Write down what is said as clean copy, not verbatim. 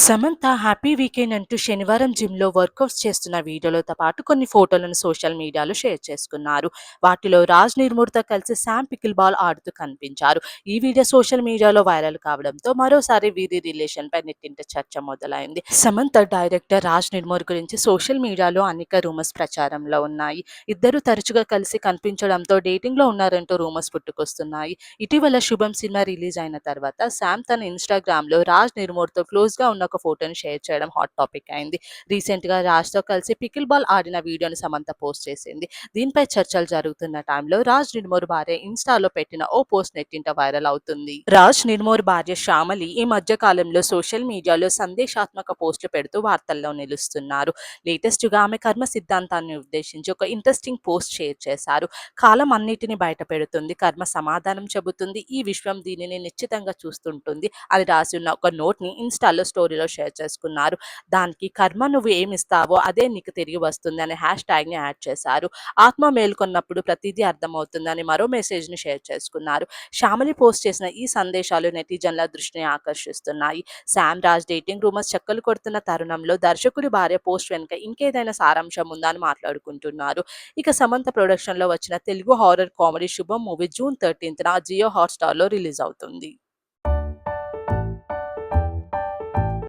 Samantha happy weekend అంటూ శనివారం జిమ్‌లో వర్కౌట్స్ చేస్తున్న వీడియోలతో పాటు కొన్ని ఫోటోలను సోషల్ మీడియాలో షేర్ చేసుకున్నారు. వాటిలో రాజ్ నిర్మూర్‌తో కలిసి శామ్ పికిల్ బాల్ ఆడుతూ కనిపించారు. ఈ వీడియో సోషల్ మీడియాలో వైరల్ కావడంతో మరోసారి వీరి రిలేషన్‌పై నెట్టింట చర్చ మొదలైంది. సమంత డైరెక్టర్ రాజ్ నిర్మూర్ గురించి సోషల్ మీడియాలో అనేక రూమర్స్ ప్రచారంలో ఉన్నాయి. ఇద్దరు తరచుగా కలిసి కనిపించడంతో డేటింగ్‌లో ఉన్నారంటూ రూమర్స్ పుట్టుకొస్తున్నాయి. ఇటీవల శుభం సినిమా రిలీజ్ అయిన తర్వాత శామ్ తన ఇన్‌స్టాగ్రామ్‌లో రాజ్ నిర్మూర్‌తో క్లోజ్‌గా ఉన్న ఒక ఫోటోని షేర్ చేయడం హాట్ టాపిక్ అయింది. రీసెంట్‌గా రాజ్‌తో కలిసి పికిల్ బాల్ ఆడిన వీడియోని సమంత పోస్ట్ చేసింది. దీనిపై చర్చలు జరుగుతున్న టైంలో రాజ్ నిర్మూర్ భార్య ఇన్‌స్టాలో పెట్టిన ఓ పోస్ట్ నెట్టింట వైరల్ అవుతుంది. రాజ్ నిర్మూర్ భార్య శ్యామలి ఈ మధ్య కాలంలో సోషల్ మీడియాలో సందేశాత్మక పోస్టులు పెడుతూ వార్తల్లో నిలుస్తున్నారు. లేటెస్ట్‌గా ఆమె కర్మ సిద్ధాంతాన్ని ఉద్దేశించి ఒక ఇంట్రెస్టింగ్ పోస్ట్ షేర్ చేశారు. కాలం అన్నిటిని బయట పెడుతుంది. కర్మ సమాధానం చెబుతుంది. ఈ విశ్వం దీనిని నిశ్చితంగా చూస్తుంటుంది అని రాసి ఉన్న ఒక నోట్‌ని ఇన్‌స్టాలో స్టోరీలో షేర్ చేసుకున్నారు. దానికి కర్మ నువ్వు ఏమిస్తావో అదే నీకు తిరిగి వస్తుంది అనే హ్యాష్ ట్యాగ్‌ని యాడ్ చేశారు. ఆత్మ మేల్కొన్నప్పుడు ప్రతిదీ అర్థమవుతుందని మరో మెసేజ్‌ని షేర్ చేసుకున్నారు. శ్యామలి పోస్ట్ చేసిన ఈ సందేశాలు నెటిజన్ల దృష్టిని ఆకర్షిస్తున్నాయి. శామ్ రాజ్ డేటింగ్ రూమర్స్ చక్కర్లు కొడుతున్న తరుణంలో దర్శకుడి భార్య పోస్ట్ వెనుక ఇంకేదైనా సారాంశం ఉందా అని మాట్లాడుకుంటున్నారు. ఇక సమంత ప్రొడక్షన్‌లో వచ్చిన తెలుగు హారర్ కామెడీ శుభం మూవీ జూన్ 13న జియో హాట్‌స్టార్‌లో రిలీజ్ అవుతుంది.